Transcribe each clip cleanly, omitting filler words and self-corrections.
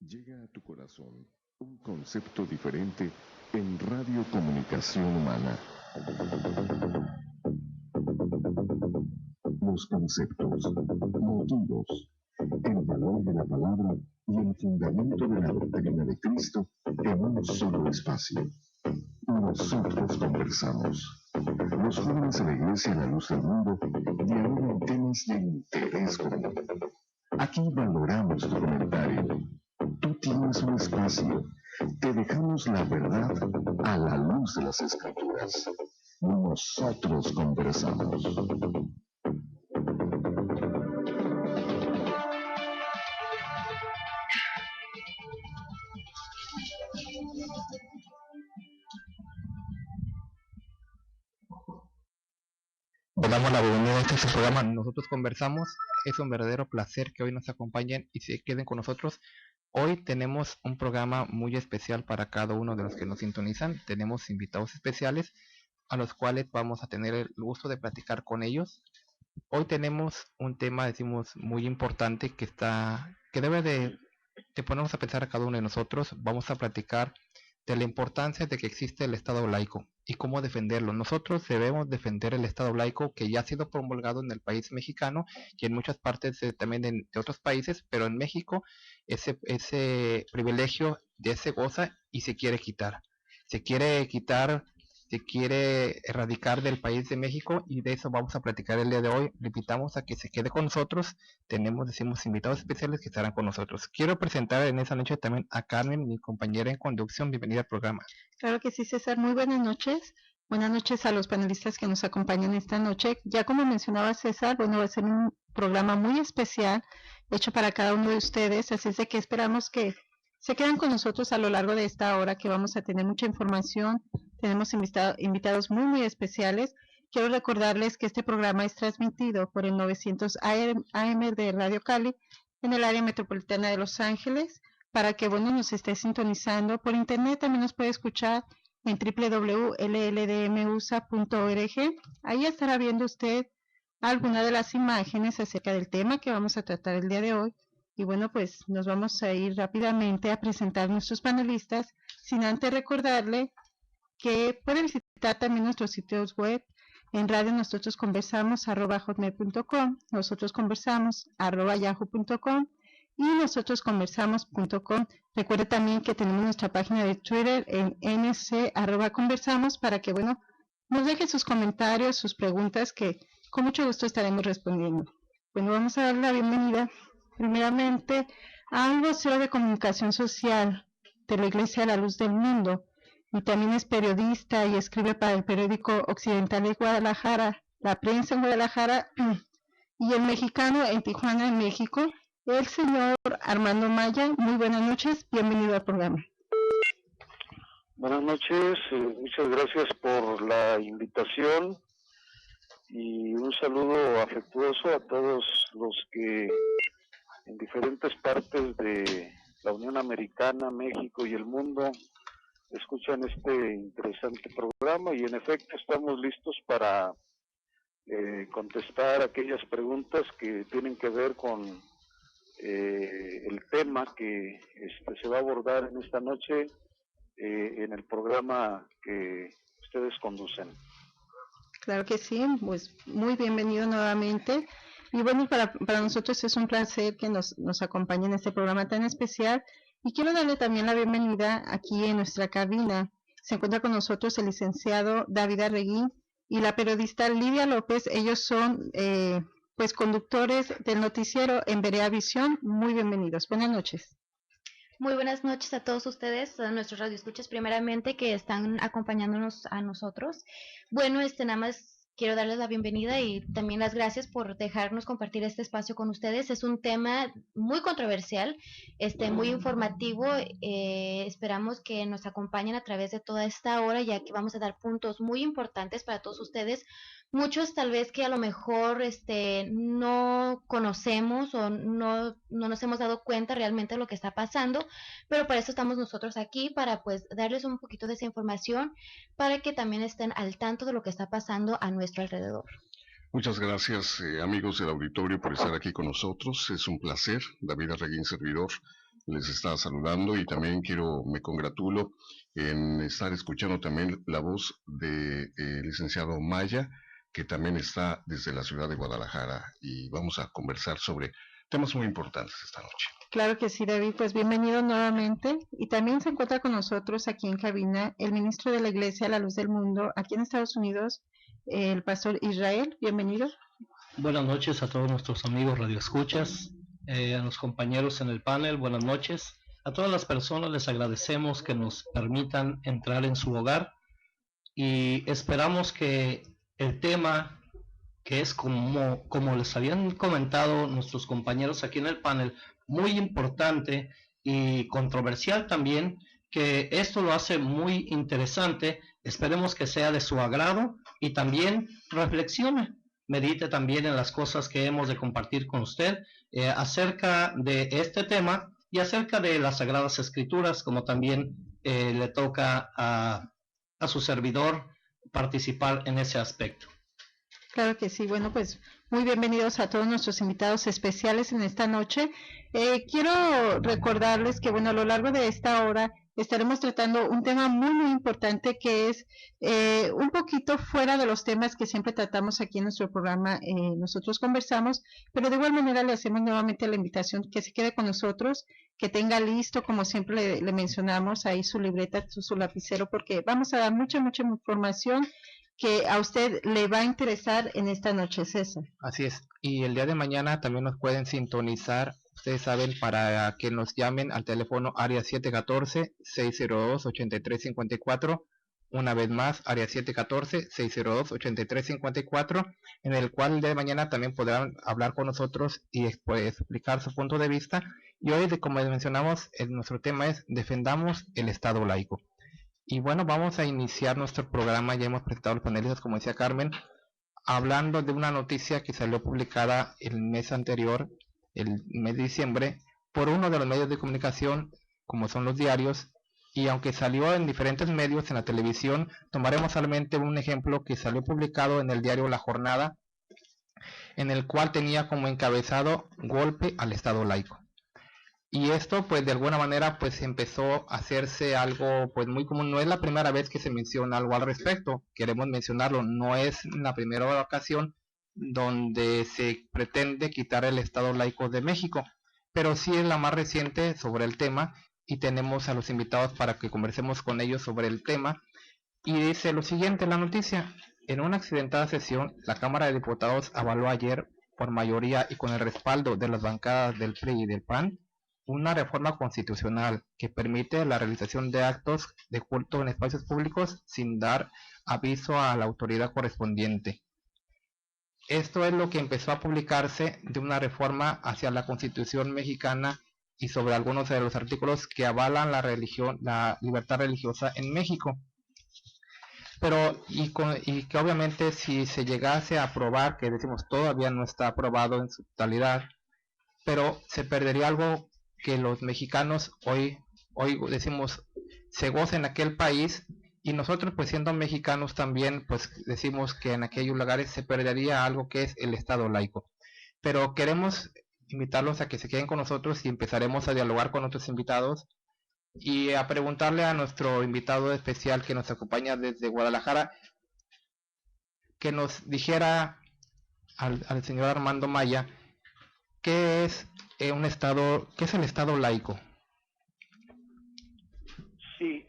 Llega a tu corazón un concepto diferente en Radio Comunicación Humana. Los conceptos, motivos, el valor de la palabra y el fundamento de la doctrina de Cristo en un solo espacio. Nosotros conversamos. Los jóvenes de la Iglesia en la Luz del Mundo dialogan temas de interés común. Aquí valoramos tu comentario. Tú tienes un espacio. Te dejamos la verdad a la luz de las Escrituras. Nosotros conversamos. Le damos la bienvenida a este programa Nosotros Conversamos. Es un verdadero placer que hoy nos acompañen y se queden con nosotros. Hoy tenemos un programa muy especial para cada uno de los que nos sintonizan. Tenemos invitados especiales a los cuales vamos a tener el gusto de platicar con ellos. Hoy tenemos un tema, decimos, muy importante que debe de ponernos a pensar a cada uno de nosotros. Vamos a platicar de la importancia de que existe el Estado laico y cómo defenderlo. Nosotros debemos defender el Estado laico que ya ha sido promulgado en el país mexicano y en muchas partes también de otros países, pero en México ese privilegio ya se goza y se quiere quitar. Se quiere erradicar del país de México y de eso vamos a platicar el día de hoy. Le invitamos a que se quede con nosotros. Decimos invitados especiales que estarán con nosotros. Quiero presentar en esta noche también a Carmen, mi compañera en conducción. Bienvenida al programa. Claro que sí, César. Muy buenas noches. Buenas noches a los panelistas que nos acompañan esta noche. Ya como mencionaba César, bueno, va a ser un programa muy especial hecho para cada uno de ustedes, así es de que esperamos que se queden con nosotros a lo largo de esta hora que vamos a tener mucha información. Tenemos invitados muy especiales. Quiero recordarles que este programa es transmitido por el 900 AM de Radio Cali en el área metropolitana de Los Ángeles. Para que bueno nos esté sintonizando por internet, también nos puede escuchar en www.lldmusa.org. Ahí estará viendo usted alguna de las imágenes acerca del tema que vamos a tratar el día de hoy. Y bueno, pues nos vamos a ir rápidamente a presentar a nuestros panelistas, sin antes recordarle que puede visitar también nuestros sitios web en radio nosotros conversamos @hotmail.com, nosotros conversamos @yahoo.com y nosotros conversamos.com. Recuerde también que tenemos nuestra página de Twitter en nc@conversamos para que bueno nos deje sus comentarios, sus preguntas que con mucho gusto estaremos respondiendo. Bueno, vamos a dar la bienvenida primeramente al vocero de comunicación social de la Iglesia de la Luz del Mundo y también es periodista y escribe para el periódico Occidental de Guadalajara, La Prensa en Guadalajara y El Mexicano en Tijuana, en México. El señor Armando Maya. Muy buenas noches, bienvenido al programa. Buenas noches, muchas gracias por la invitación y un saludo afectuoso a todos los que en diferentes partes de la Unión Americana, México y el mundo escuchan este interesante programa y en efecto estamos listos para contestar aquellas preguntas que tienen que ver con el tema que se va a abordar en esta noche en el programa que ustedes conducen. Claro que sí, pues muy bienvenido nuevamente. Y bueno, para nosotros es un placer que nos acompañe en este programa tan especial. Y quiero darle también la bienvenida aquí en nuestra cabina. Se encuentra con nosotros el licenciado David Arreguín y la periodista Lidia López. Ellos son pues conductores del noticiero en Berea Visión. Muy bienvenidos. Buenas noches. Muy buenas noches a todos ustedes, a nuestros radioescuchas primeramente que están acompañándonos a nosotros. Bueno, nada más quiero darles la bienvenida y también las gracias por dejarnos compartir este espacio con ustedes. Es un tema muy controversial, muy informativo. Esperamos que nos acompañen a través de toda esta hora, ya que vamos a dar puntos muy importantes para todos ustedes. Muchos tal vez que a lo mejor no conocemos o no nos hemos dado cuenta realmente de lo que está pasando, pero para eso estamos nosotros aquí, para pues darles un poquito de esa información, para que también estén al tanto de lo que está pasando a nuestro alrededor. Muchas gracias, amigos del auditorio, por estar aquí con nosotros. Es un placer, David Arreguín, servidor, les está saludando y también me congratulo en estar escuchando también la voz de licenciado Maya, que también está desde la ciudad de Guadalajara, y vamos a conversar sobre temas muy importantes esta noche. Claro que sí, David, pues bienvenido nuevamente. Y también se encuentra con nosotros aquí en cabina el ministro de la Iglesia La Luz del Mundo, aquí en Estados Unidos, el pastor Israel. Bienvenido. Buenas noches a todos nuestros amigos radioescuchas, a los compañeros en el panel, buenas noches. A todas las personas les agradecemos que nos permitan entrar en su hogar y esperamos que el tema, que es como les habían comentado nuestros compañeros aquí en el panel, muy importante y controversial también, que esto lo hace muy interesante. Esperemos que sea de su agrado y también reflexione, medite también en las cosas que hemos de compartir con usted acerca de este tema y acerca de las Sagradas Escrituras, como también le toca a su servidor participar en ese aspecto. Claro que sí. Bueno, pues muy bienvenidos a todos nuestros invitados especiales en esta noche. Quiero recordarles que, bueno, a lo largo de esta hora estaremos tratando un tema muy importante que es un poquito fuera de los temas que siempre tratamos aquí en nuestro programa. Nosotros conversamos, pero de igual manera le hacemos nuevamente la invitación que se quede con nosotros, que tenga listo, como siempre le mencionamos, ahí su libreta, su lapicero, porque vamos a dar mucha información que a usted le va a interesar en esta noche, César. Así es, y el día de mañana también nos pueden sintonizar, ustedes saben, para que nos llamen al teléfono área 714-602-8354, una vez más, área 714-602-8354, en el cual el día de mañana también podrán hablar con nosotros y explicar su punto de vista. Y hoy, como mencionamos, nuestro tema es Defendamos el Estado Laico. Y bueno, vamos a iniciar nuestro programa. Ya hemos presentado los panelistas, como decía Carmen, hablando de una noticia que salió publicada el mes anterior, el mes de diciembre, por uno de los medios de comunicación, como son los diarios, y aunque salió en diferentes medios, en la televisión, tomaremos solamente un ejemplo que salió publicado en el diario La Jornada, en el cual tenía como encabezado Golpe al Estado Laico. Y esto pues de alguna manera pues empezó a hacerse algo pues muy común. No es la primera vez que se menciona algo al respecto, queremos mencionarlo, no es la primera ocasión donde se pretende quitar el Estado laico de México, pero sí es la más reciente sobre el tema, y tenemos a los invitados para que conversemos con ellos sobre el tema. Y dice lo siguiente la noticia: en una accidentada sesión, la Cámara de Diputados avaló ayer por mayoría y con el respaldo de las bancadas del PRI y del PAN una reforma constitucional que permite la realización de actos de culto en espacios públicos sin dar aviso a la autoridad correspondiente. Esto es lo que empezó a publicarse de una reforma hacia la Constitución mexicana y sobre algunos de los artículos que avalan la libertad religiosa en México. Pero y que obviamente si se llegase a aprobar, que decimos todavía no está aprobado en su totalidad, pero se perdería algo que los mexicanos hoy decimos se goza en aquel país, y nosotros pues siendo mexicanos también pues decimos que en aquellos lugares se perdería algo que es el Estado laico. Pero queremos invitarlos a que se queden con nosotros y empezaremos a dialogar con nuestros invitados y a preguntarle a nuestro invitado especial que nos acompaña desde Guadalajara, que nos dijera al señor Armando Maya qué es un estado, ¿qué es el Estado laico? Sí,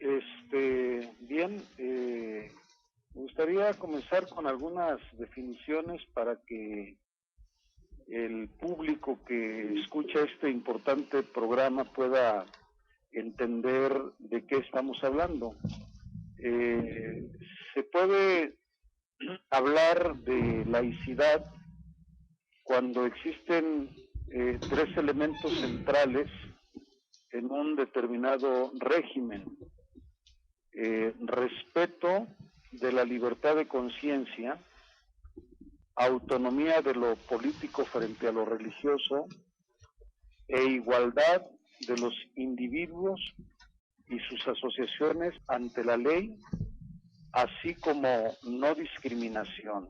bien, me gustaría comenzar con algunas definiciones para que el público que escucha este importante programa pueda entender de qué estamos hablando. Se puede hablar de laicidad cuando existen tres elementos centrales en un determinado régimen: respeto de la libertad de conciencia, autonomía de lo político frente a lo religioso e igualdad de los individuos y sus asociaciones ante la ley, así como no discriminación.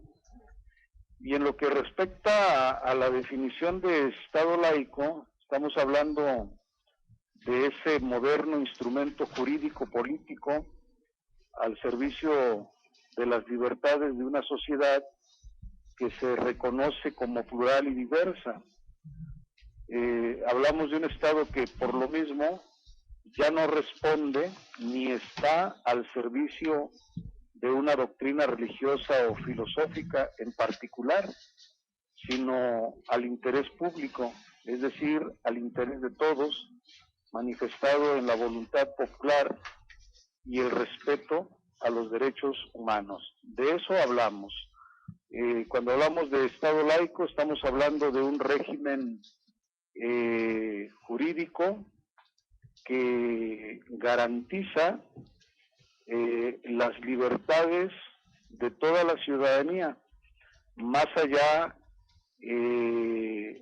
Y en lo que respecta a la definición de Estado laico, estamos hablando de ese moderno instrumento jurídico político al servicio de las libertades de una sociedad que se reconoce como plural y diversa. Hablamos de un Estado que por lo mismo ya no responde ni está al servicio de una doctrina religiosa o filosófica en particular, sino al interés público, es decir, al interés de todos, manifestado en la voluntad popular y el respeto a los derechos humanos. De eso hablamos. Cuando hablamos de Estado laico, estamos hablando de un régimen jurídico que garantiza las libertades de toda la ciudadanía, más allá de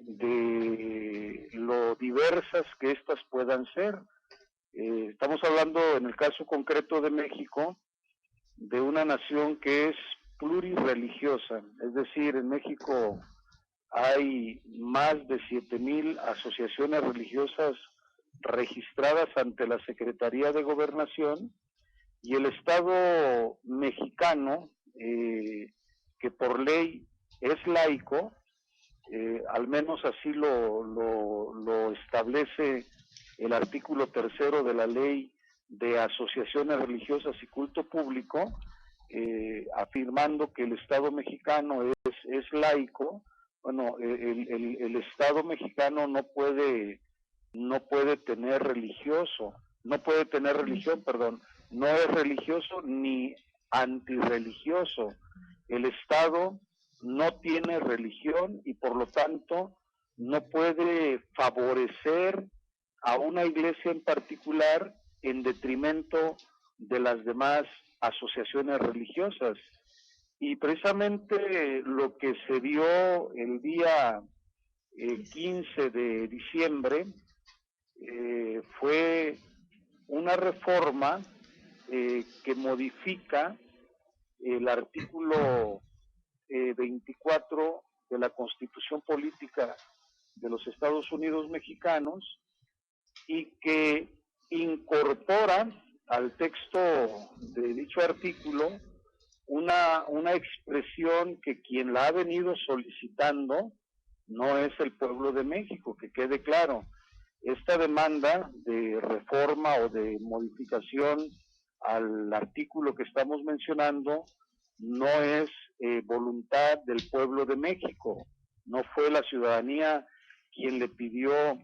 lo diversas que éstas puedan ser. Estamos hablando, en el caso concreto de México, de una nación que es plurireligiosa, es decir, en México hay más de 7,000 asociaciones religiosas registradas ante la Secretaría de Gobernación, y el Estado mexicano, que por ley es laico, al menos así lo establece el artículo 3 de la Ley de Asociaciones Religiosas y Culto Público, afirmando que el Estado mexicano es laico. Bueno, el Estado mexicano no puede tener religión, perdón, no es religioso ni antirreligioso. El Estado no tiene religión y por lo tanto no puede favorecer a una iglesia en particular en detrimento de las demás asociaciones religiosas. Y precisamente lo que se dio el día 15 de diciembre fue una reforma que modifica el artículo 24 de la Constitución Política de los Estados Unidos Mexicanos, y que incorpora al texto de dicho artículo una expresión que quien la ha venido solicitando no es el pueblo de México, que quede claro. Esta demanda de reforma o de modificación al artículo que estamos mencionando no es voluntad del pueblo de México. No fue la ciudadanía quien le pidió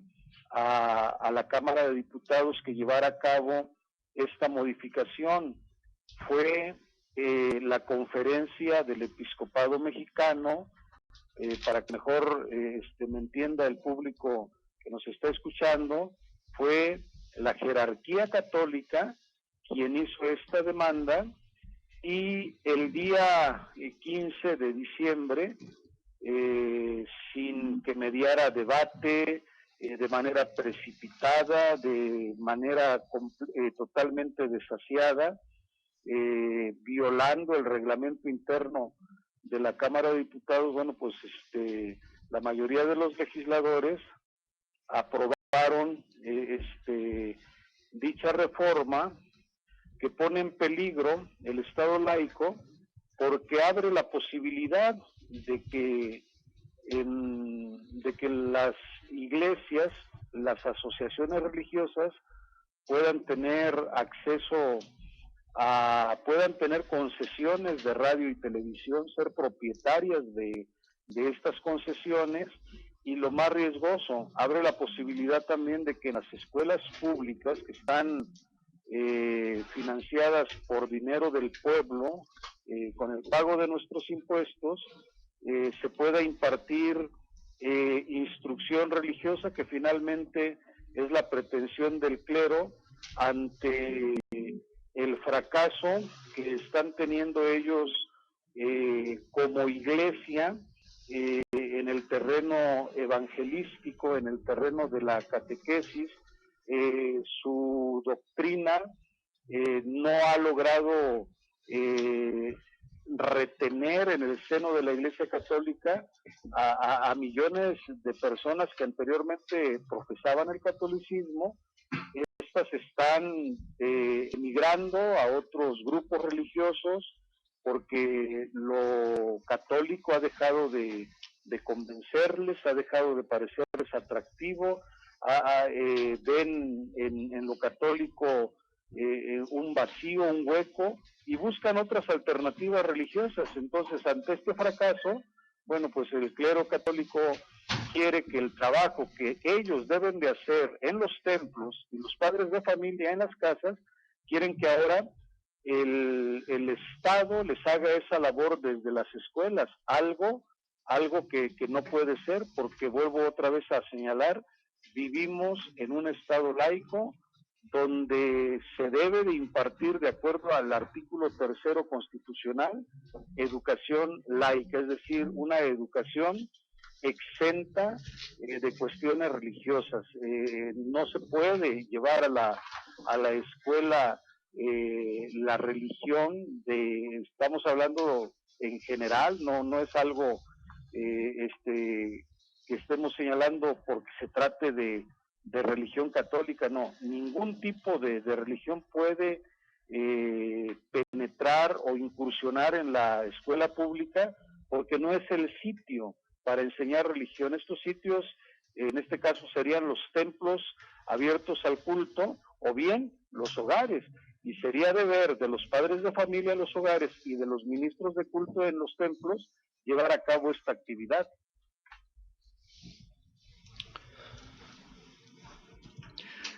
a la Cámara de Diputados que llevara a cabo esta modificación. Fue la Conferencia del Episcopado Mexicano, para que mejor me entienda el público que nos está escuchando, fue la jerarquía católica quien hizo esta demanda, y el día 15 de diciembre, sin que mediara debate, de manera precipitada, de manera totalmente desasiada, violando el reglamento interno de la Cámara de Diputados, bueno, pues la mayoría de los legisladores aprobaron dicha reforma que pone en peligro el Estado laico, porque abre la posibilidad de que las iglesias, las asociaciones religiosas puedan tener acceso puedan tener concesiones de radio y televisión, ser propietarias de estas concesiones, y lo más riesgoso, abre la posibilidad también de que en las escuelas públicas que están financiadas por dinero del pueblo, con el pago de nuestros impuestos, se pueda impartir instrucción religiosa, que finalmente es la pretensión del clero ante el fracaso que están teniendo ellos como iglesia en el terreno evangelístico, en el terreno de la catequesis. Su doctrina no ha logrado retener en el seno de la Iglesia Católica a millones de personas que anteriormente profesaban el catolicismo, estas están emigrando a otros grupos religiosos porque lo católico ha dejado de convencerles, ha dejado de parecerles atractivo, ven en lo católico un vacío, un hueco, y buscan otras alternativas religiosas. Entonces, ante este fracaso, bueno, pues el clero católico quiere que el trabajo que ellos deben de hacer en los templos y los padres de familia en las casas, quieren que ahora el Estado les haga esa labor desde las escuelas, algo que no puede ser, porque vuelvo otra vez a señalar, vivimos en un Estado laico donde se debe de impartir, de acuerdo al artículo 3º constitucional, educación laica, es decir, una educación exenta de cuestiones religiosas. No se puede llevar a la escuela la religión, estamos hablando en general, no es algo que estemos señalando porque se trate de religión católica, no, ningún tipo de religión puede penetrar o incursionar en la escuela pública, porque no es el sitio para enseñar religión. Estos sitios, en este caso, serían los templos abiertos al culto, o bien los hogares, y sería deber de los padres de familia en los hogares y de los ministros de culto en los templos llevar a cabo esta actividad.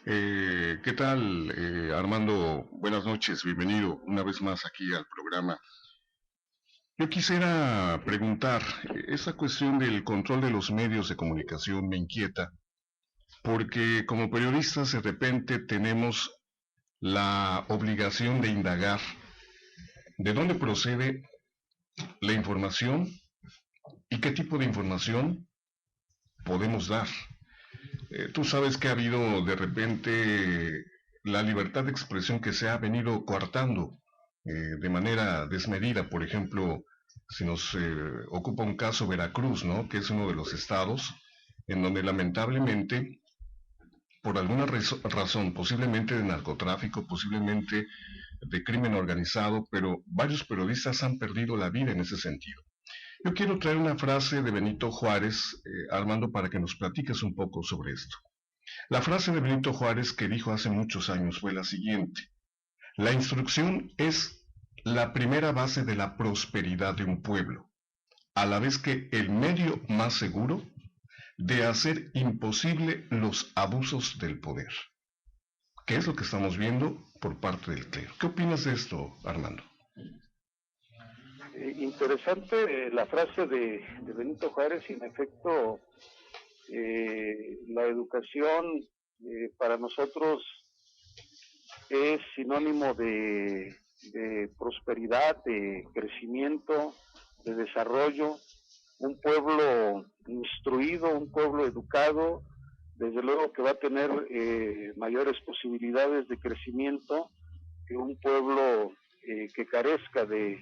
¿Qué tal, Armando? Buenas noches, bienvenido una vez más aquí al programa. Yo quisiera preguntar, esa cuestión del control de los medios de comunicación me inquieta, porque como periodistas de repente tenemos la obligación de indagar de dónde procede la información y qué tipo de información podemos dar. Tú sabes que ha habido de repente la libertad de expresión que se ha venido coartando de manera desmedida. Por ejemplo, si nos ocupa un caso Veracruz, ¿no?, que es uno de los estados en donde lamentablemente, por alguna razón, posiblemente de narcotráfico, posiblemente de crimen organizado, pero varios periodistas han perdido la vida en ese sentido. Yo quiero traer una frase de Benito Juárez, Armando, para que nos platiques un poco sobre esto. La frase de Benito Juárez que dijo hace muchos años fue la siguiente: la instrucción es la primera base de la prosperidad de un pueblo, a la vez que el medio más seguro de hacer imposible los abusos del poder. ¿Qué es lo que estamos viendo por parte del clero? ¿Qué opinas de esto, Armando? Interesante la frase de Benito Juárez. En efecto, la educación para nosotros es sinónimo de prosperidad, de crecimiento, de desarrollo. Un pueblo instruido, un pueblo educado, desde luego que va a tener mayores posibilidades de crecimiento que un pueblo que carezca de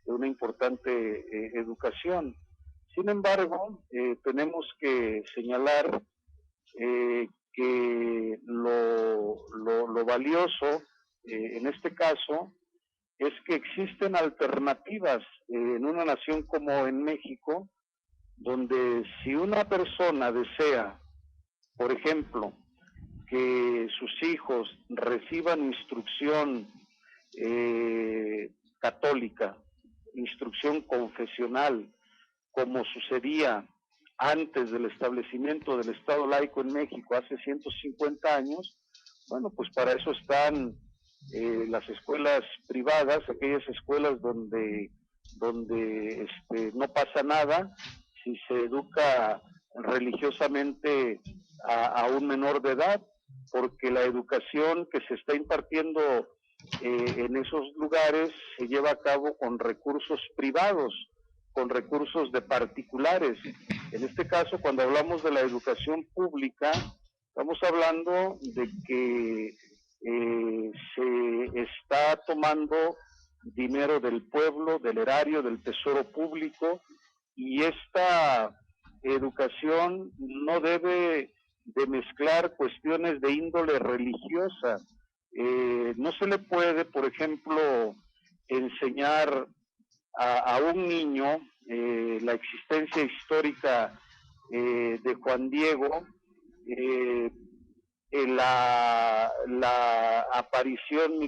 una importante educación. Sin embargo, tenemos que señalar que lo valioso en este caso es que existen alternativas en una nación como en México, donde si una persona desea, por ejemplo, que sus hijos reciban instrucción católica, instrucción confesional, como sucedía antes del establecimiento del Estado laico en México hace 150 años, bueno, pues para eso están las escuelas privadas, aquellas escuelas donde no pasa nada si se educa religiosamente a un menor de edad, porque la educación que se está impartiendo en esos lugares se lleva a cabo con recursos privados, con recursos de particulares. En este caso, cuando hablamos de la educación pública, estamos hablando de que se está tomando dinero del pueblo, del erario, del tesoro público, y esta educación no debe de mezclar cuestiones de índole religiosa. No se le puede, por ejemplo, enseñar a un niño la existencia histórica de Juan Diego, la aparición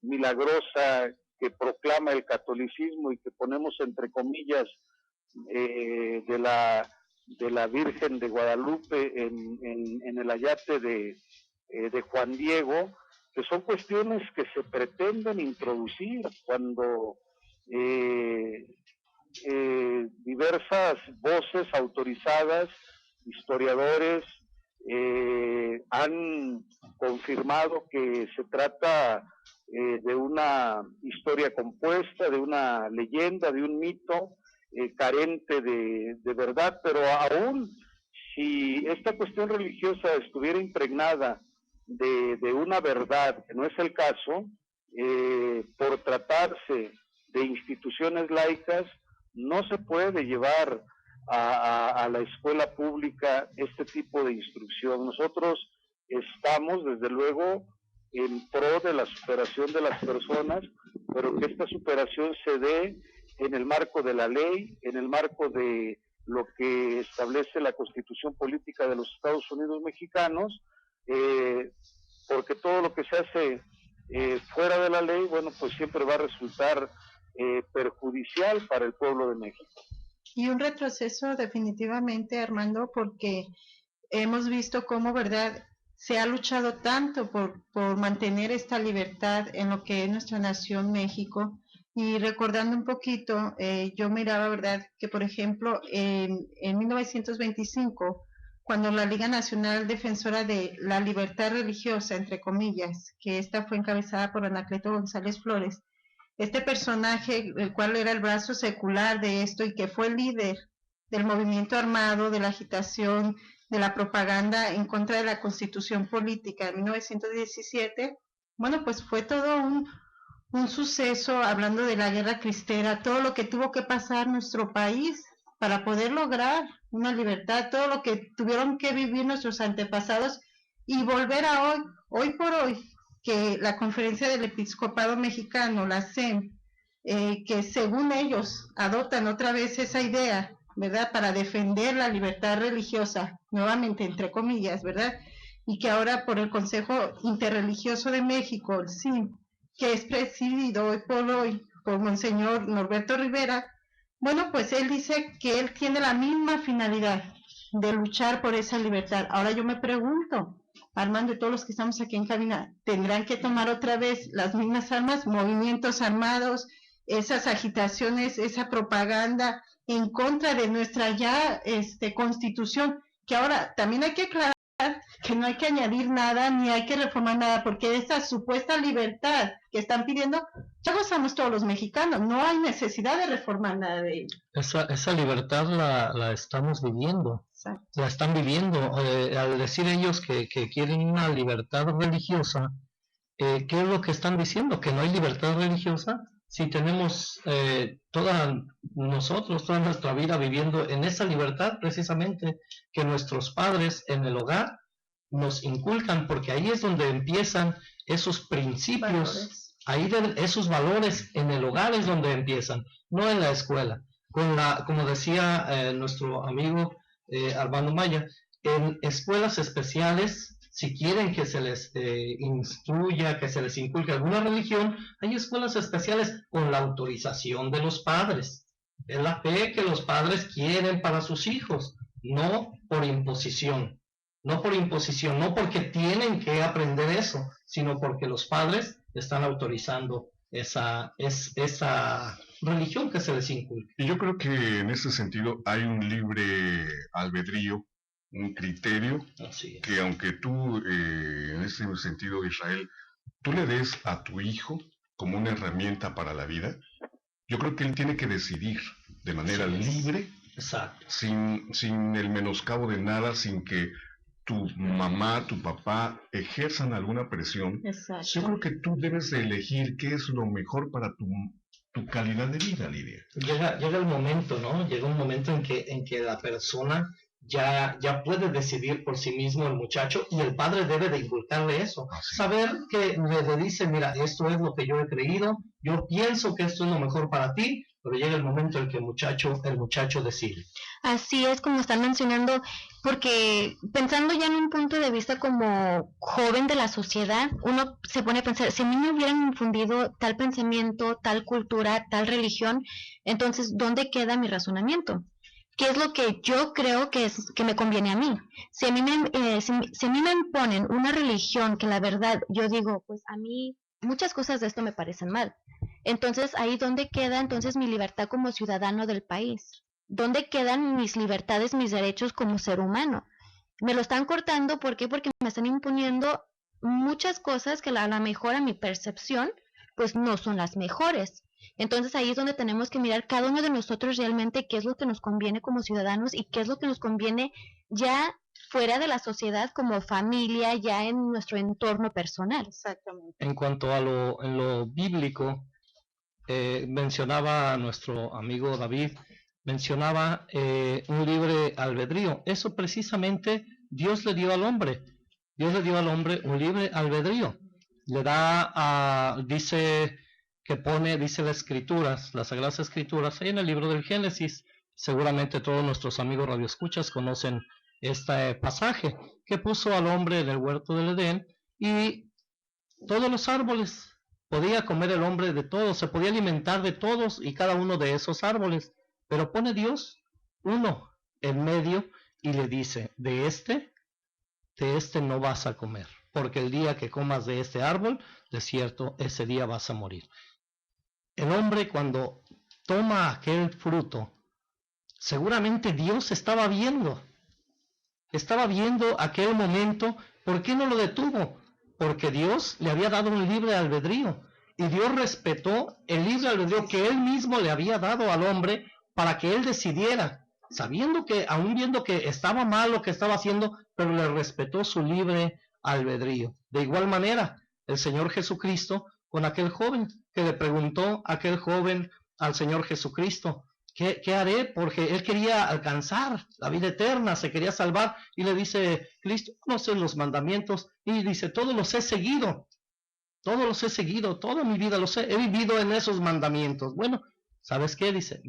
milagrosa que proclama el catolicismo y que ponemos entre comillas de la Virgen de Guadalupe en el ayate de Juan Diego, que son cuestiones que se pretenden introducir cuando diversas voces autorizadas, historiadores, han confirmado que se trata de una historia compuesta, de una leyenda, de un mito carente de verdad, pero aún si esta cuestión religiosa estuviera impregnada de una verdad, que no es el caso, por tratarse de instituciones laicas, no se puede llevar a la escuela pública este tipo de instrucción. Nosotros estamos, desde luego, en pro de la superación de las personas, pero que esta superación se dé en el marco de la ley, en el marco de lo que establece la Constitución Política de los Estados Unidos Mexicanos, porque todo lo que se hace fuera de la ley, bueno, pues siempre va a resultar perjudicial para el pueblo de México. Y un retroceso definitivamente, Armando, porque hemos visto cómo, ¿verdad?, se ha luchado tanto por mantener esta libertad en lo que es nuestra nación México. Y recordando un poquito, yo miraba, ¿verdad?, que por ejemplo en 1925, cuando la Liga Nacional Defensora de la Libertad Religiosa, entre comillas, que esta fue encabezada por Anacleto González Flores, este personaje, el cual era el brazo secular de esto y que fue el líder del movimiento armado, de la agitación, de la propaganda en contra de la Constitución Política de 1917, bueno, pues fue todo un suceso, hablando de la guerra cristera, todo lo que tuvo que pasar nuestro país para poder lograr una libertad, todo lo que tuvieron que vivir nuestros antepasados y volver a hoy por hoy, que la Conferencia del Episcopado Mexicano, la CEM, que según ellos adoptan otra vez esa idea, ¿verdad?, para defender la libertad religiosa, nuevamente entre comillas, ¿verdad?, y que ahora por el Consejo Interreligioso de México, el CIM, que es presidido hoy por Monseñor Norberto Rivera, bueno, pues él dice que él tiene la misma finalidad de luchar por esa libertad. Ahora yo me pregunto, Armando y todos los que estamos aquí en cabina, ¿tendrán que tomar otra vez las mismas armas, movimientos armados, esas agitaciones, esa propaganda en contra de nuestra ya Constitución? Que ahora también hay que aclarar que no hay que añadir nada ni hay que reformar nada, porque esa supuesta libertad que están pidiendo ya gozamos todos los mexicanos, no hay necesidad de reformar nada de ello. Esa libertad la estamos viviendo. Exacto. La están viviendo. Al decir ellos que quieren una libertad religiosa, ¿qué es lo que están diciendo? ¿Que no hay libertad religiosa? Si tenemos toda nuestra vida viviendo en esa libertad, precisamente, que nuestros padres en el hogar nos inculcan, porque ahí es donde empiezan esos principios, esos valores en el hogar es donde empiezan, no en la escuela. Como decía nuestro amigo Armando Maya, en escuelas especiales, si quieren que se les instruya, que se les inculque alguna religión, hay escuelas especiales con la autorización de los padres. Es la fe que los padres quieren para sus hijos, no por imposición. No por imposición, no porque tienen que aprender eso, sino porque los padres están autorizando esa religión que se les inculca. Y yo creo que en ese sentido hay un libre albedrío, un criterio, que aunque tú, en ese sentido, Israel, tú le des a tu hijo como una herramienta para la vida, yo creo que él tiene que decidir de manera libre, sin el menoscabo de nada, sin que tu mamá, tu papá ejerzan alguna presión. Exacto. Yo creo que tú debes de elegir qué es lo mejor para tu calidad de vida, Lidia. Llega el momento, ¿no? Llega un momento en que la persona ya puede decidir por sí mismo el muchacho, y el padre debe de inculcarle eso. Saber que le dice, mira, esto es lo que yo he creído, yo pienso que esto es lo mejor para ti, pero llega el momento en que el muchacho decide. Así es como están mencionando, porque pensando ya en un punto de vista como joven de la sociedad, uno se pone a pensar, si a mí me hubieran infundido tal pensamiento, tal cultura, tal religión, entonces, ¿dónde queda mi razonamiento? ¿Qué es lo que yo creo que me conviene a mí? Si a mí si a mí me imponen una religión que la verdad yo digo, pues a mí muchas cosas de esto me parecen mal. Entonces, ahí dónde queda entonces mi libertad como ciudadano del país. ¿Dónde quedan mis libertades, mis derechos como ser humano? Me lo están cortando, ¿por qué? Porque me están imponiendo muchas cosas que a la mejor a mi percepción, pues no son las mejores. Entonces ahí es donde tenemos que mirar cada uno de nosotros realmente qué es lo que nos conviene como ciudadanos y qué es lo que nos conviene ya fuera de la sociedad como familia, ya en nuestro entorno personal. Exactamente. En cuanto a en lo bíblico, mencionaba nuestro amigo David, mencionaba un libre albedrío. Eso precisamente Dios le dio al hombre. Dios le dio al hombre un libre albedrío. Le da, dice las escrituras, las sagradas escrituras, ahí en el libro del Génesis. Seguramente todos nuestros amigos radioescuchas conocen este pasaje, que puso al hombre en el huerto del Edén, y todos los árboles, podía comer el hombre de todos, se podía alimentar de todos y cada uno de esos árboles, pero pone Dios uno en medio y le dice, de este no vas a comer, porque el día que comas de este árbol, de cierto, ese día vas a morir. El hombre, cuando toma aquel fruto, seguramente Dios estaba viendo aquel momento. ¿Por qué no lo detuvo? Porque Dios le había dado un libre albedrío, y Dios respetó el libre albedrío que él mismo le había dado al hombre para que él decidiera, sabiendo que, aún viendo que estaba mal lo que estaba haciendo, pero le respetó su libre albedrío. De igual manera, el Señor Jesucristo con aquel joven, que le preguntó aquel joven al Señor Jesucristo, ¿qué haré? Porque él quería alcanzar la vida eterna, se quería salvar, y le dice, Cristo, conoces los mandamientos, y dice, todos los he seguido, toda mi vida he vivido en esos mandamientos. Bueno, ¿sabes qué? Dice,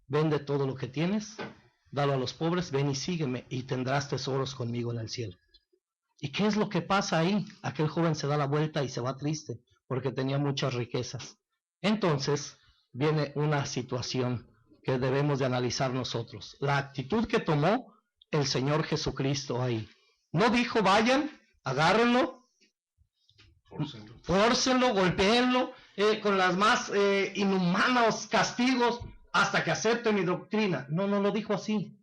vende todo lo que tienes, dalo a los pobres, ven y sígueme, y tendrás tesoros conmigo en el cielo. ¿Y qué es lo que pasa ahí? Aquel joven se da la vuelta y se va triste, porque tenía muchas riquezas. Entonces, viene una situación que debemos de analizar nosotros. La actitud que tomó el Señor Jesucristo ahí. No dijo, vayan, agárrenlo, fórcenlo, golpéenlo, con las más inhumanos castigos, hasta que acepte mi doctrina. No lo dijo así.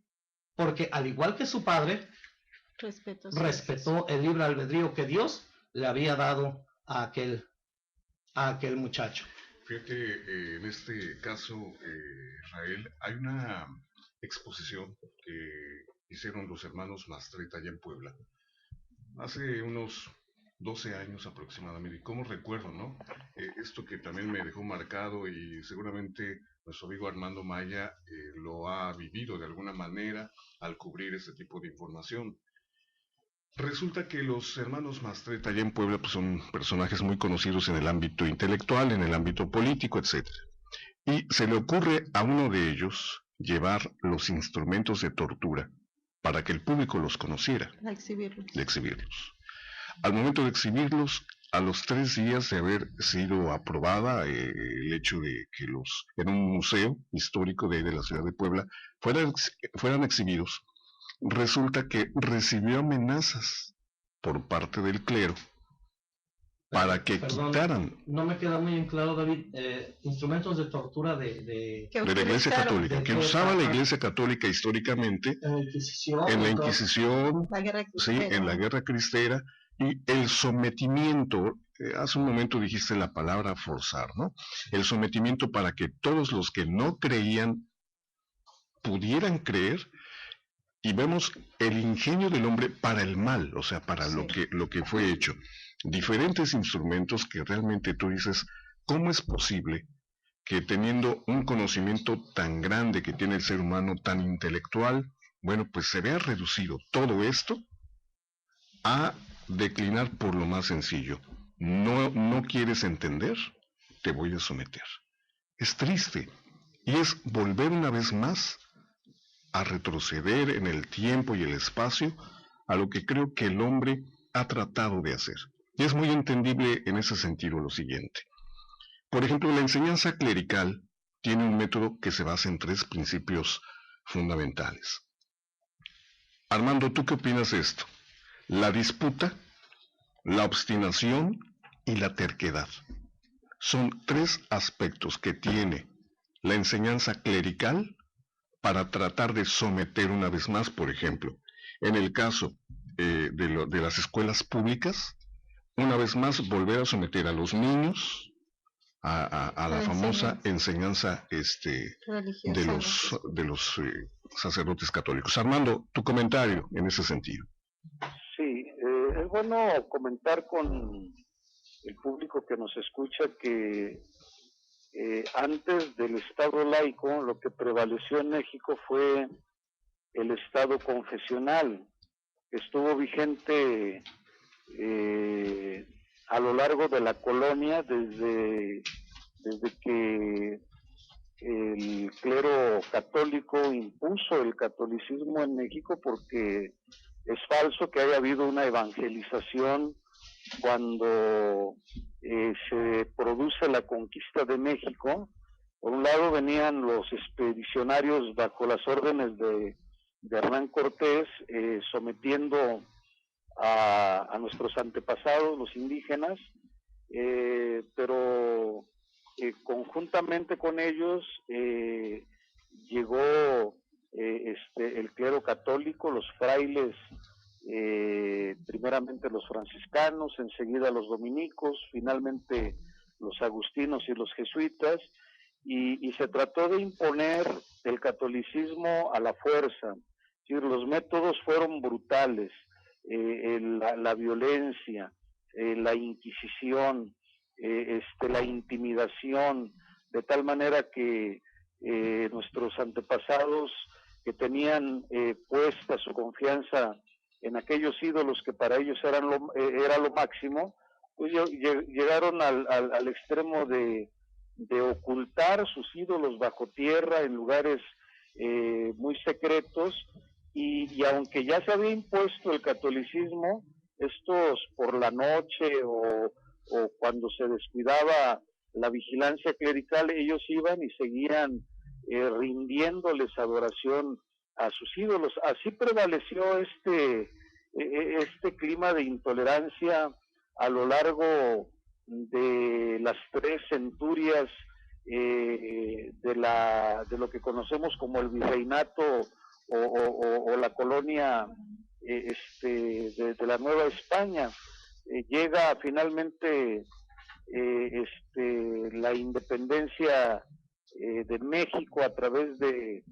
Porque al igual que su padre, respetó el libre albedrío que Dios le había dado a aquel muchacho. Fíjate, en este caso, Israel, hay una exposición que hicieron los hermanos Mastretta allá en Puebla, hace unos 12 años aproximadamente, y cómo recuerdo, ¿no? Esto que también me dejó marcado, y seguramente nuestro amigo Armando Maya lo ha vivido de alguna manera al cubrir este tipo de información. Resulta que los hermanos Mastretta allá en Puebla pues son personajes muy conocidos en el ámbito intelectual, en el ámbito político, etc. Y se le ocurre a uno de ellos llevar los instrumentos de tortura para que el público los conociera. De exhibirlos. Al momento de exhibirlos, a los 3 días de haber sido aprobada el hecho de que en un museo histórico de la ciudad de Puebla fueran exhibidos, resulta que recibió amenazas por parte del clero para que quitaran. No me queda muy en claro, David, instrumentos de tortura de la Iglesia Católica, que usaba la Iglesia Católica históricamente en la Inquisición, en la Guerra Cristera, y el sometimiento. Hace un momento dijiste la palabra forzar, ¿no? El sometimiento para que todos los que no creían pudieran creer. Y vemos el ingenio del hombre para el mal, o sea, para lo que fue hecho. Diferentes instrumentos que realmente tú dices, ¿cómo es posible que teniendo un conocimiento tan grande que tiene el ser humano, tan intelectual, Bueno, pues se vea reducido todo esto a declinar por lo más sencillo. No quieres entender, te voy a someter. Es triste y es volver una vez más a retroceder en el tiempo y el espacio a lo que creo que el hombre ha tratado de hacer. Y es muy entendible en ese sentido lo siguiente. Por ejemplo, la enseñanza clerical tiene un método que se basa en 3 principios fundamentales. Armando, ¿tú qué opinas de esto? La disputa, la obstinación y la terquedad. Son 3 aspectos que tiene la enseñanza clerical para tratar de someter una vez más, por ejemplo, en el caso de las escuelas públicas, una vez más volver a someter a los niños a la famosa enseñanza de los sacerdotes católicos. Armando, tu comentario en ese sentido. Sí, es bueno comentar con el público que nos escucha que antes del Estado laico lo que prevaleció en México fue el Estado confesional, que estuvo vigente a lo largo de la colonia desde que el clero católico impuso el catolicismo en México, porque es falso que haya habido una evangelización cuando se produce la conquista de México. Por un lado venían los expedicionarios bajo las órdenes de Hernán Cortés, sometiendo a nuestros antepasados, los indígenas, pero conjuntamente con ellos llegó el clero católico, los frailes, primeramente los franciscanos, enseguida los dominicos, finalmente los agustinos y los jesuitas, y se trató de imponer el catolicismo a la fuerza. Es decir, los métodos fueron brutales, la violencia, la inquisición, la intimidación, de tal manera que nuestros antepasados, que tenían puesta su confianza en aquellos ídolos que para ellos era lo máximo, pues llegaron al extremo de ocultar sus ídolos bajo tierra en lugares muy secretos, y aunque ya se había impuesto el catolicismo, estos por la noche o cuando se descuidaba la vigilancia clerical, ellos iban y seguían rindiéndoles adoración a sus ídolos. Así prevaleció este clima de intolerancia a lo largo de las 3 centurias de lo que conocemos como el virreinato o la colonia de la Nueva España. Llega finalmente la independencia de México a través de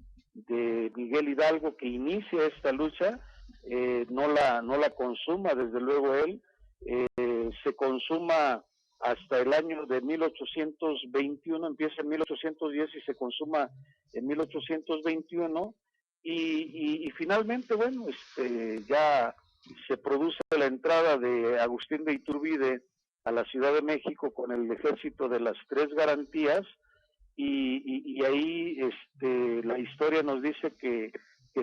Miguel Hidalgo, que inicia esta lucha, no la consuma desde luego él, se consuma hasta el año de 1821, empieza en 1810 y se consuma en 1821, y finalmente, bueno, ya se produce la entrada de Agustín de Iturbide a la Ciudad de México con el ejército de las 3 garantías, y ahí la historia nos dice que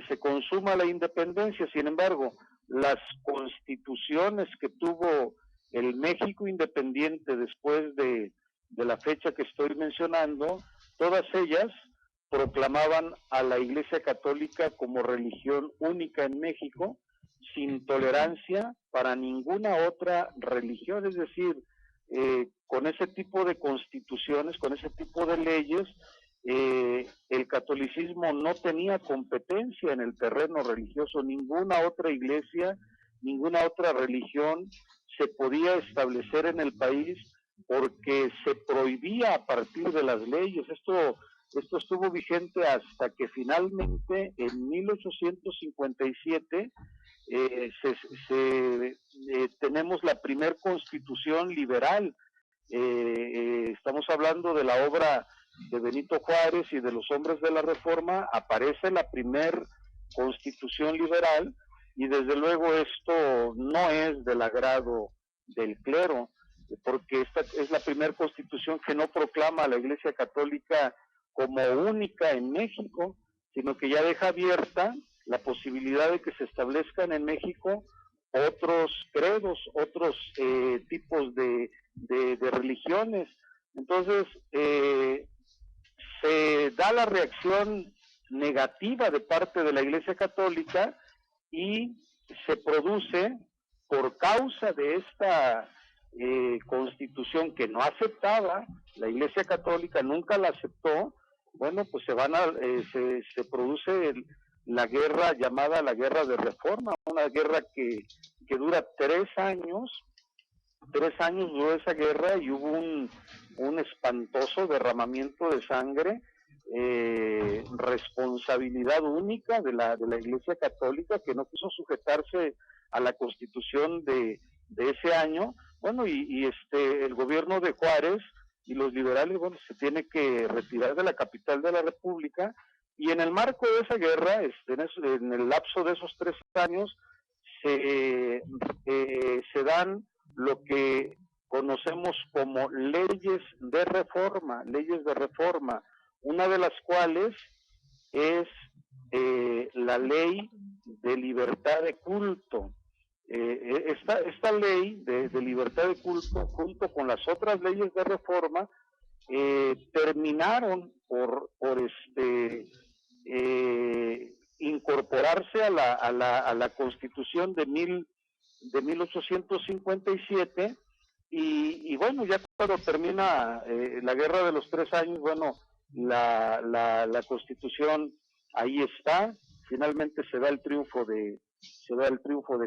se consuma la independencia. Sin embargo, las constituciones que tuvo el México independiente después de la fecha que estoy mencionando, todas ellas proclamaban a la Iglesia Católica como religión única en México, sin tolerancia para ninguna otra religión. Es decir, con ese tipo de constituciones, con ese tipo de leyes, el catolicismo no tenía competencia en el terreno religioso. Ninguna otra iglesia, ninguna otra religión se podía establecer en el país, porque se prohibía a partir de las leyes. Esto estuvo vigente hasta que finalmente en 1857 tenemos la primer constitución liberal. Estamos hablando de la obra de Benito Juárez y de los hombres de la Reforma. Aparece la primer constitución liberal, y desde luego esto no es del agrado del clero, porque esta es la primera constitución que no proclama a la Iglesia Católica como única en México, sino que ya deja abierta la posibilidad de que se establezcan en México otros credos, otros tipos de religiones. Entonces, se da la reacción negativa de parte de la Iglesia Católica y se produce, por causa de esta constitución que no aceptaba, la Iglesia Católica nunca la aceptó, bueno, pues se produce la guerra llamada la Guerra de Reforma, una guerra que dura 3 años. 3 años duró esa guerra y hubo un espantoso derramamiento de sangre, responsabilidad única de la Iglesia Católica, que no quiso sujetarse a la Constitución de ese año. Bueno, y el gobierno de Juárez y los liberales, bueno, se tiene que retirar de la capital de la República, y en el marco de esa guerra, en el lapso de esos 3 años, se dan lo que conocemos como leyes de reforma, una de las cuales es la ley de libertad de culto. Esta ley de libertad de culto, junto con las otras leyes de reforma, terminaron por incorporarse a la Constitución de 1857, y bueno, ya cuando termina la Guerra de los 3 años, bueno, la Constitución ahí está. Finalmente se da el triunfo de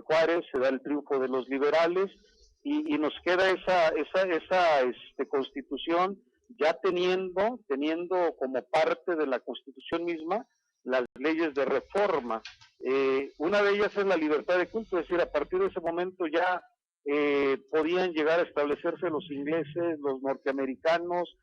Juárez, se da el triunfo de los liberales, y nos queda esa Constitución, ya teniendo como parte de la Constitución misma las leyes de reforma. Una de ellas es la libertad de culto, es decir, a partir de ese momento ya podían llegar a establecerse los ingleses, los norteamericanos,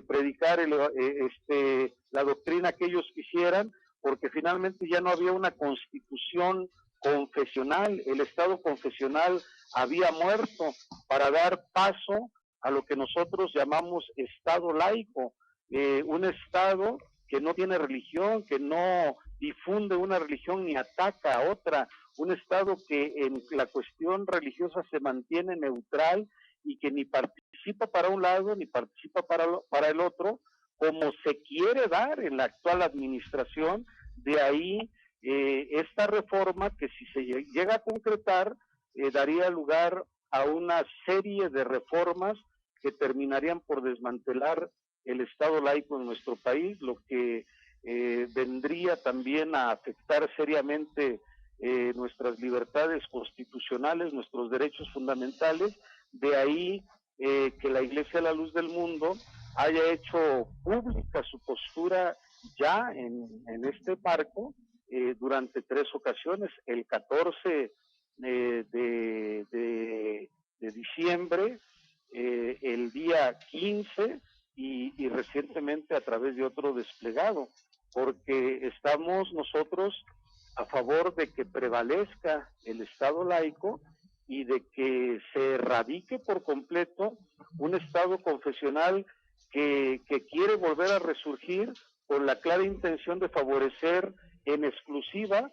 predicar la doctrina que ellos quisieran, porque finalmente ya no había una constitución confesional. El Estado confesional había muerto para dar paso a lo que nosotros llamamos Estado laico, un Estado que no tiene religión, que no difunde una religión ni ataca a otra, un Estado que en la cuestión religiosa se mantiene neutral y que ni participa para un lado ni participa para el otro, como se quiere dar en la actual administración. De ahí esta reforma, que si se llega a concretar, daría lugar a una serie de reformas que terminarían por desmantelar el Estado laico en nuestro país, lo que vendría también a afectar seriamente nuestras libertades constitucionales, nuestros derechos fundamentales. De ahí que la Iglesia a la Luz del Mundo haya hecho pública su postura ya en este marco durante 3 ocasiones, el 14 de diciembre, el día 15 y recientemente a través de otro desplegado, porque estamos nosotros a favor de que prevalezca el Estado laico y de que se erradique por completo un Estado confesional que quiere volver a resurgir con la clara intención de favorecer en exclusiva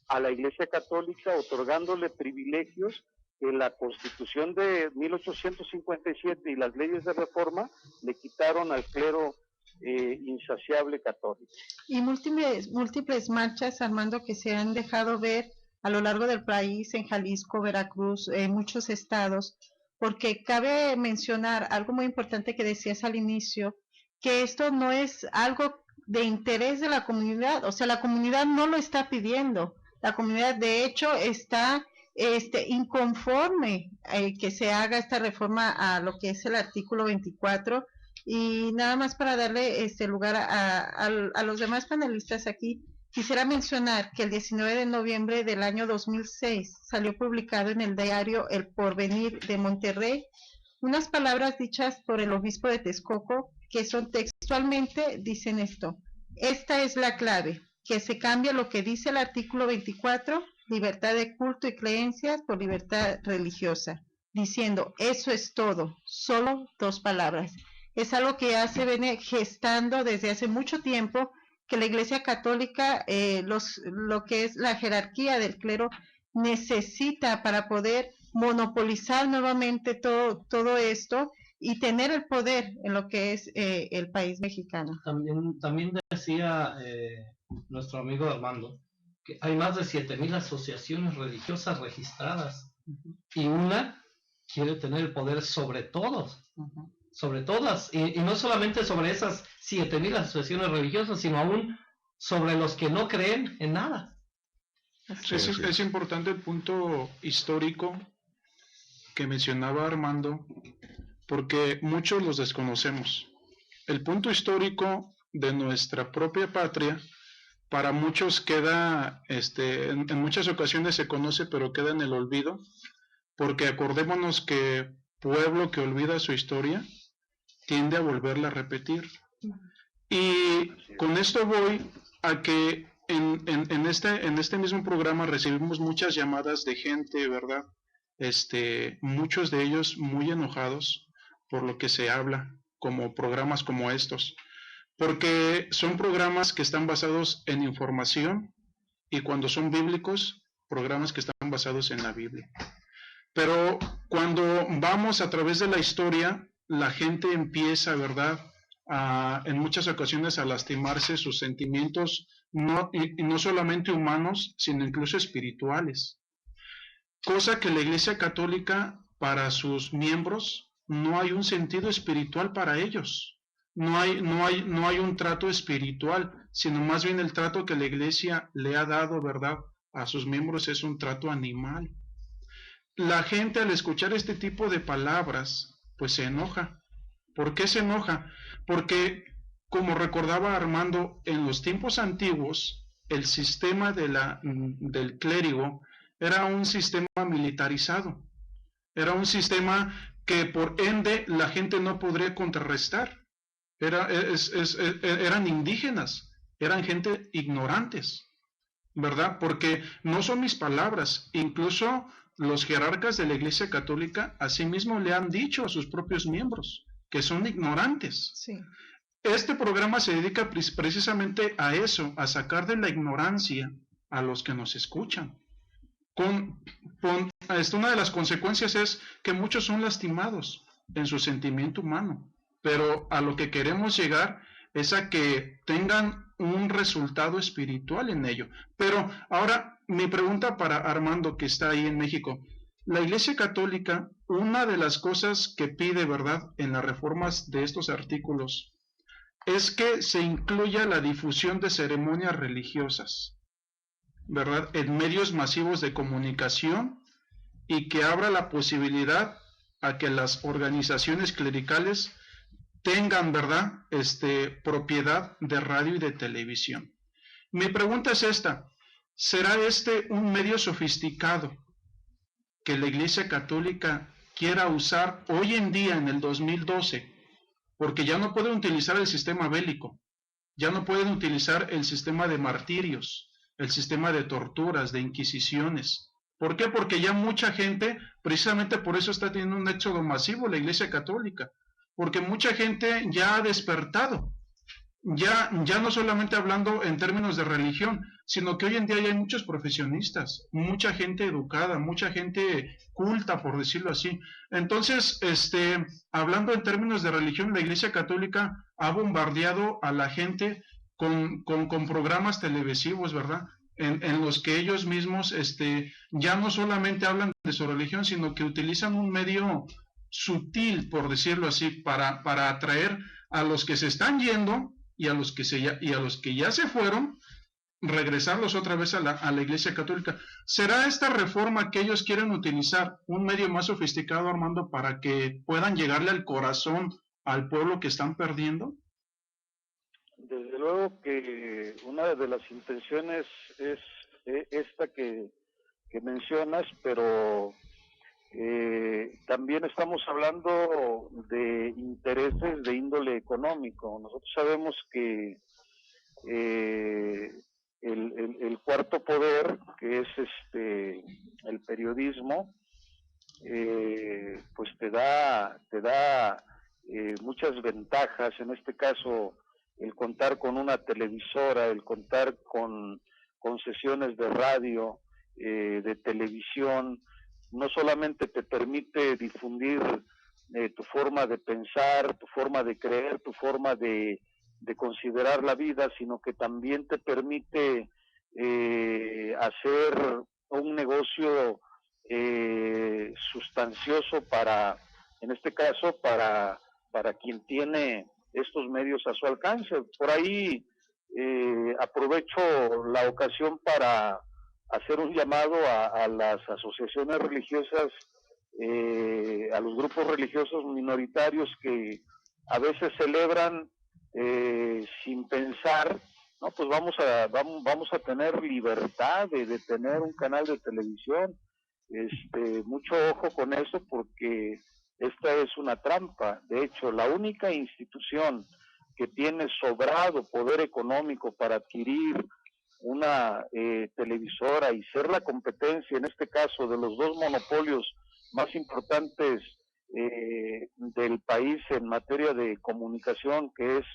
a la Iglesia Católica, otorgándole privilegios que la Constitución de 1857 y las leyes de reforma le quitaron al clero insaciable católico. Y múltiples marchas, Armando, que se han dejado ver a lo largo del país, en Jalisco, Veracruz, en muchos estados, porque cabe mencionar algo muy importante que decías al inicio, que esto no es algo de interés de la comunidad, o sea, la comunidad no lo está pidiendo, la comunidad de hecho está inconforme que se haga esta reforma a lo que es el artículo 24. Y nada más para darle lugar a los demás panelistas aquí, quisiera mencionar que el 19 de noviembre del año 2006 salió publicado en el diario El Porvenir de Monterrey unas palabras dichas por el obispo de Texcoco, que son textualmente, dicen esto: esta es la clave, que se cambie lo que dice el artículo 24, libertad de culto y creencias por libertad religiosa, diciendo, eso es todo, solo 2 palabras. Es algo que ya se viene gestando desde hace mucho tiempo, que la Iglesia Católica, lo que es la jerarquía del clero, necesita para poder monopolizar nuevamente todo esto y tener el poder en lo que es el país mexicano. También decía nuestro amigo Armando que hay más de 7,000 asociaciones religiosas registradas y una quiere tener el poder sobre todos, sobre todas, y no solamente sobre esas 7,000 asociaciones religiosas, sino aún sobre los que no creen en nada. Sí, es importante el punto histórico que mencionaba Armando, porque muchos los desconocemos. El punto histórico de nuestra propia patria, para muchos queda, en muchas ocasiones se conoce, pero queda en el olvido, porque acordémonos que pueblo que olvida su historia tiende a volverla a repetir. Y con esto voy a que en este mismo programa recibimos muchas llamadas de gente, ¿verdad? Muchos de ellos muy enojados por lo que se habla, como programas como estos, porque son programas que están basados en información y cuando son bíblicos, programas que están basados en la Biblia. Pero cuando vamos a través de la historia, la gente empieza, ¿verdad?, en muchas ocasiones a lastimarse sus sentimientos, y no solamente humanos, sino incluso espirituales. Cosa que la Iglesia Católica, para sus miembros, no hay un sentido espiritual para ellos. No hay un trato espiritual, sino más bien el trato que la Iglesia le ha dado, ¿verdad?, a sus miembros es un trato animal. La gente al escuchar este tipo de palabras, pues se enoja. ¿Por qué se enoja? Porque, como recordaba Armando, en los tiempos antiguos, el sistema del clérigo era un sistema militarizado. Era un sistema que por ende la gente no podría contrarrestar. Eran indígenas, eran gente ignorantes, ¿verdad? Porque no son mis palabras, incluso los jerarcas de la Iglesia Católica asimismo le han dicho a sus propios miembros que son ignorantes. Sí. Este programa se dedica precisamente a eso, a sacar de la ignorancia a los que nos escuchan. Una de las consecuencias es que muchos son lastimados en su sentimiento humano, pero a lo que queremos llegar es a que tengan un resultado espiritual en ello. Pero ahora mi pregunta para Armando, que está ahí en México. La Iglesia Católica, una de las cosas que pide, ¿verdad?, en las reformas de estos artículos, es que se incluya la difusión de ceremonias religiosas, ¿verdad?, en medios masivos de comunicación y que abra la posibilidad a que las organizaciones clericales tengan, ¿verdad?, propiedad de radio y de televisión. Mi pregunta es esta: ¿será un medio sofisticado que la Iglesia Católica quiera usar hoy en día, en el 2012, porque ya no pueden utilizar el sistema bélico, ya no pueden utilizar el sistema de martirios, el sistema de torturas, de inquisiciones? ¿Por qué? Porque ya mucha gente, precisamente por eso está teniendo un éxodo masivo la Iglesia Católica, porque mucha gente ya ha despertado, ya no solamente hablando en términos de religión, sino que hoy en día ya hay muchos profesionistas, mucha gente educada, mucha gente culta, por decirlo así. Entonces, hablando en términos de religión, la Iglesia Católica ha bombardeado a la gente con programas televisivos, ¿verdad?, en los que ellos mismos ya no solamente hablan de su religión, sino que utilizan un medio sutil, por decirlo así, para atraer a los que se están yendo y a los que ya se fueron, regresarlos otra vez a la Iglesia Católica. ¿Será esta reforma que ellos quieren utilizar un medio más sofisticado, Armando, para que puedan llegarle al corazón al pueblo que están perdiendo? Desde luego que una de las intenciones es esta que mencionas, pero también estamos hablando de intereses de índole económico. Nosotros sabemos que el cuarto poder, que es el periodismo, pues te da muchas ventajas. En este caso, el contar con una televisora, el contar con sesiones de radio, de televisión, no solamente te permite difundir tu forma de pensar, tu forma de creer, tu forma de considerar la vida, sino que también te permite hacer un negocio sustancioso para, en este caso, para quien tiene estos medios a su alcance. Por ahí aprovecho la ocasión para hacer un llamado a las asociaciones religiosas, a los grupos religiosos minoritarios que a veces celebran sin pensar, no, pues vamos a tener libertad de tener un canal de televisión. Mucho ojo con eso, porque esta es una trampa. De hecho, la única institución que tiene sobrado poder económico para adquirir una televisora y ser la competencia, en este caso, de los dos monopolios más importantes del país en materia de comunicación, que es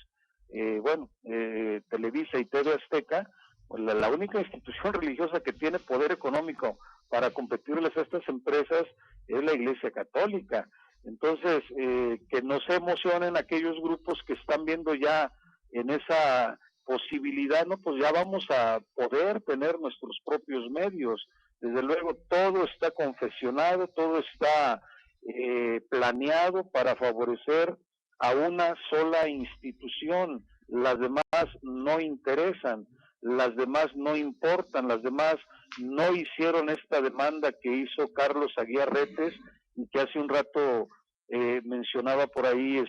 Televisa y TV Azteca, pues la única institución religiosa que tiene poder económico para competirles a estas empresas es la Iglesia Católica. Entonces, que no se emocionen aquellos grupos que están viendo ya en esa posibilidad, no, pues ya vamos a poder tener nuestros propios medios. Desde luego, todo está confeccionado, todo está planeado para favorecer a una sola institución. Las demás no interesan, las demás no importan, las demás no hicieron esta demanda que hizo Carlos Aguiar Retes y que hace un rato mencionaban por ahí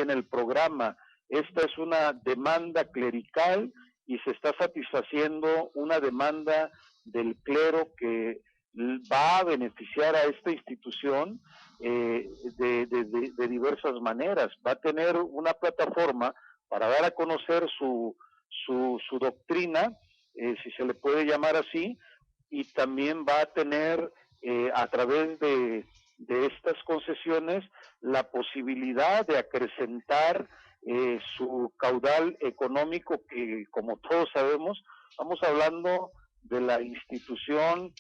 en el programa. Esta es una demanda clerical y se está satisfaciendo una demanda del clero que va a beneficiar a esta institución de diversas maneras. Va a tener una plataforma para dar a conocer su doctrina, si se le puede llamar así, y también va a tener a través de estas concesiones la posibilidad de acrecentar su caudal económico, que, como todos sabemos, estamos hablando de la institución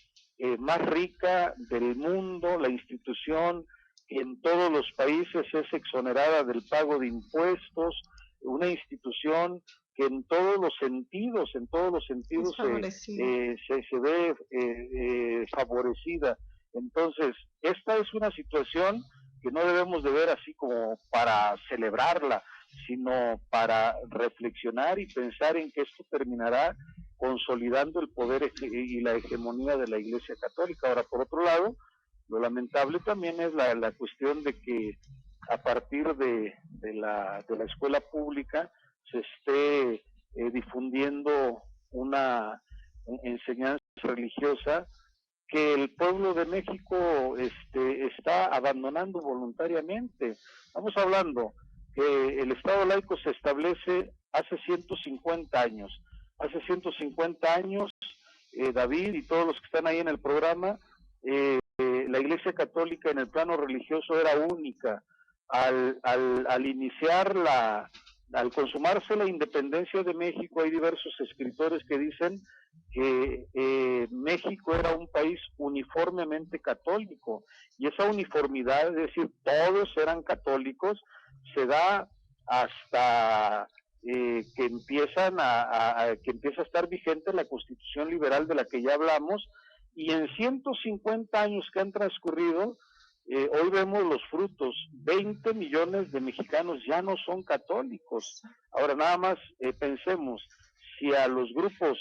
más rica del mundo, la institución que en todos los países es exonerada del pago de impuestos, una institución que en todos los sentidos se ve favorecida. Entonces, esta es una situación que no debemos de ver así como para celebrarla, sino para reflexionar y pensar en que esto terminará consolidando el poder y la hegemonía de la Iglesia Católica. Ahora, por otro lado, lo lamentable también es la cuestión de que a partir de la escuela pública se esté difundiendo una enseñanza religiosa que el pueblo de México está abandonando voluntariamente. Estamos hablando que el Estado laico se establece hace 150 años. Hace 150 años, David y todos los que están ahí en el programa, la Iglesia Católica en el plano religioso era única. Al iniciar al consumarse la independencia de México, hay diversos escritores que dicen que México era un país uniformemente católico, y esa uniformidad, es decir, todos eran católicos, se da hasta que empieza a estar vigente la Constitución Liberal de la que ya hablamos, y en 150 años que han transcurrido, hoy vemos los frutos. 20 millones de mexicanos ya no son católicos. Ahora nada más pensemos, si a los grupos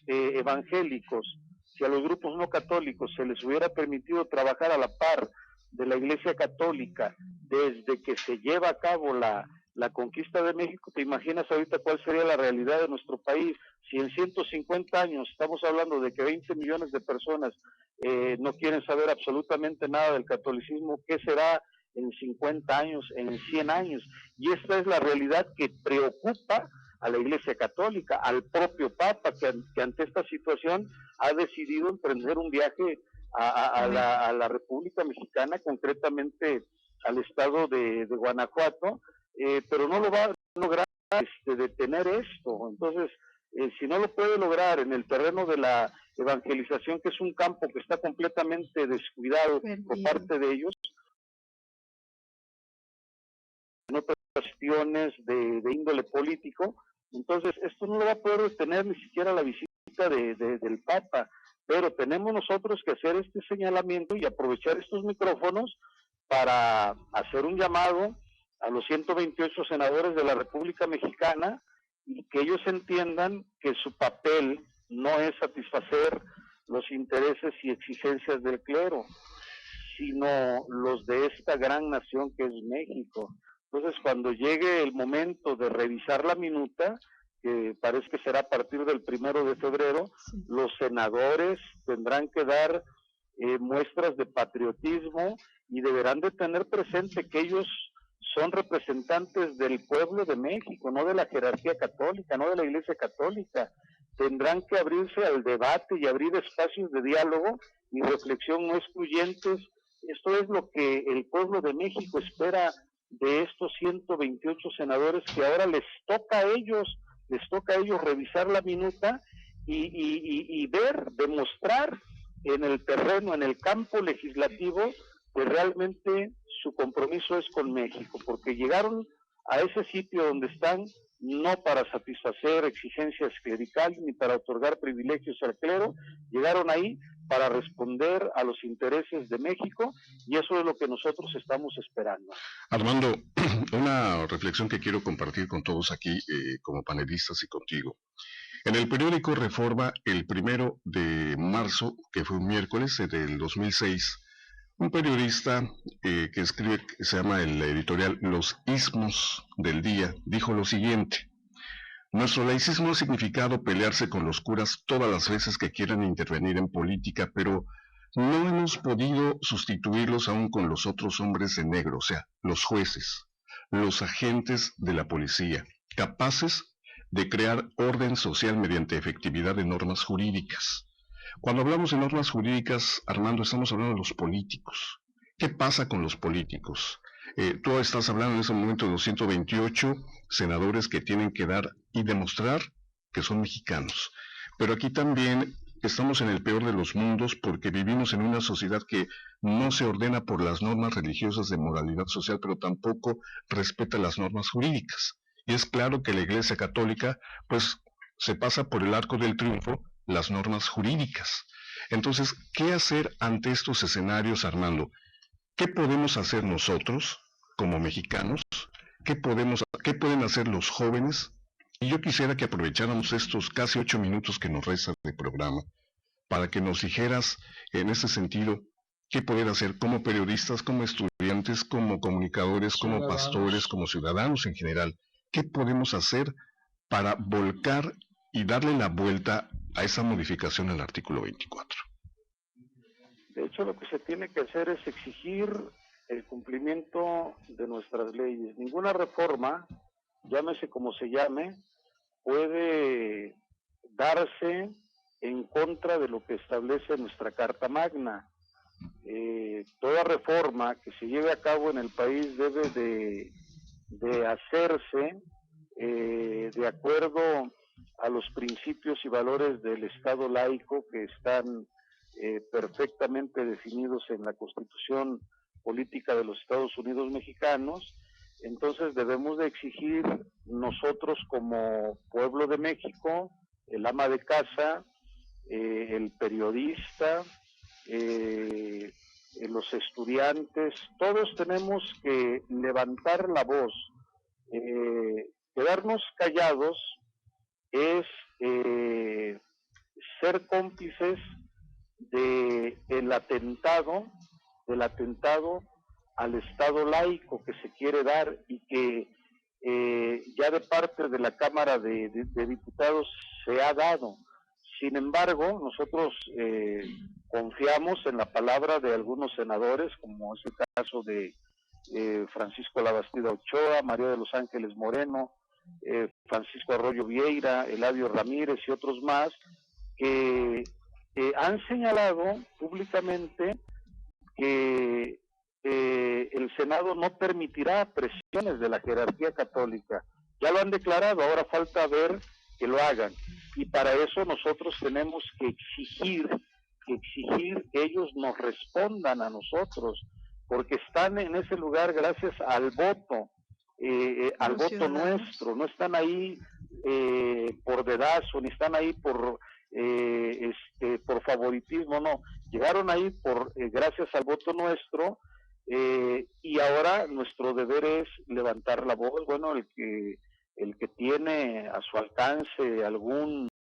evangélicos, si a los grupos no católicos se les hubiera permitido trabajar a la par de la Iglesia Católica desde que se lleva a cabo la conquista de México, ¿te imaginas ahorita cuál sería la realidad de nuestro país? Si en 150 años estamos hablando de que 20 millones de personas no quieren saber absolutamente nada del catolicismo, ¿qué será en 50 años, en 100 años? Y esta es la realidad que preocupa a la Iglesia Católica, al propio Papa, que ante esta situación ha decidido emprender un viaje a la República Mexicana, concretamente al estado de Guanajuato, pero no lo va a lograr detener esto. Entonces, si no lo puede lograr en el terreno de la evangelización, que es un campo que está completamente descuidado por parte de ellos, en otras cuestiones de índole político, entonces esto no lo va a poder detener ni siquiera la visita del Papa, pero tenemos nosotros que hacer este señalamiento y aprovechar estos micrófonos para hacer un llamado a los 128 senadores de la República Mexicana y que ellos entiendan que su papel no es satisfacer los intereses y exigencias del clero, sino los de esta gran nación que es México. Entonces, cuando llegue el momento de revisar la minuta, que parece que será a partir del 1 de febrero, los senadores tendrán que dar muestras de patriotismo y deberán de tener presente que ellos son representantes del pueblo de México, no de la jerarquía católica, no de la Iglesia Católica. Tendrán que abrirse al debate y abrir espacios de diálogo y reflexión no excluyentes. Esto es lo que el pueblo de México espera de estos 128 senadores, que ahora les toca a ellos revisar la minuta y ver, demostrar en el terreno, en el campo legislativo, que realmente su compromiso es con México, porque llegaron a ese sitio donde están no para satisfacer exigencias clericales ni para otorgar privilegios al clero, llegaron ahí para responder a los intereses de México, y eso es lo que nosotros estamos esperando. Armando, una reflexión que quiero compartir con todos aquí como panelistas y contigo. En el periódico Reforma, el 1 de marzo, que fue un miércoles del 2006, un periodista que escribe, que se llama el editorial Los Ismos del Día, dijo lo siguiente: nuestro laicismo ha significado pelearse con los curas todas las veces que quieran intervenir en política, pero no hemos podido sustituirlos aún con los otros hombres de negro, o sea, los jueces, los agentes de la policía, capaces de crear orden social mediante efectividad de normas jurídicas. Cuando hablamos de normas jurídicas, Armando, estamos hablando de los políticos. ¿Qué pasa con los políticos? Tú estás hablando en ese momento de los 128 senadores que tienen que dar y demostrar que son mexicanos. Pero aquí también estamos en el peor de los mundos, porque vivimos en una sociedad que no se ordena por las normas religiosas de moralidad social, pero tampoco respeta las normas jurídicas. Y es claro que la Iglesia Católica, pues, se pasa por el arco del triunfo las normas jurídicas. Entonces, ¿qué hacer ante estos escenarios, Armando? ¿Qué podemos hacer nosotros como mexicanos? ¿Qué pueden hacer los jóvenes? Y yo quisiera que aprovecháramos estos casi 8 minutos que nos restan de programa para que nos dijeras en ese sentido qué poder hacer como periodistas, como estudiantes, como comunicadores, como pastores, como ciudadanos en general. ¿Qué podemos hacer para volcar y darle la vuelta a esa modificación del artículo 24? De hecho, lo que se tiene que hacer es exigir el cumplimiento de nuestras leyes. Ninguna reforma, llámese como se llame, puede darse en contra de lo que establece nuestra Carta Magna. Toda reforma que se lleve a cabo en el país debe de hacerse de acuerdo a los principios y valores del Estado laico, que están perfectamente definidos en la Constitución Política de los Estados Unidos Mexicanos. Entonces debemos de exigir nosotros, como pueblo de México, el ama de casa, el periodista, los estudiantes, todos tenemos que levantar la voz. Quedarnos callados es ser cómplices del atentado al Estado laico que se quiere dar, y que ya de parte de la Cámara de Diputados se ha dado. Sin embargo, nosotros confiamos en la palabra de algunos senadores, como es el caso de Francisco Labastida Ochoa, María de los Ángeles Moreno, Francisco Arroyo Vieira, Eladio Ramírez y otros más, que han señalado públicamente que el Senado no permitirá presiones de la jerarquía católica. Ya lo han declarado, ahora falta ver que lo hagan. Y para eso nosotros tenemos que exigir que ellos nos respondan a nosotros, porque están en ese lugar gracias al voto nuestro, no están ahí por dedazo, ni están ahí por favoritismo, no, llegaron ahí gracias al voto nuestro, y ahora nuestro deber es levantar la voz. Bueno, el que tiene a su alcance algún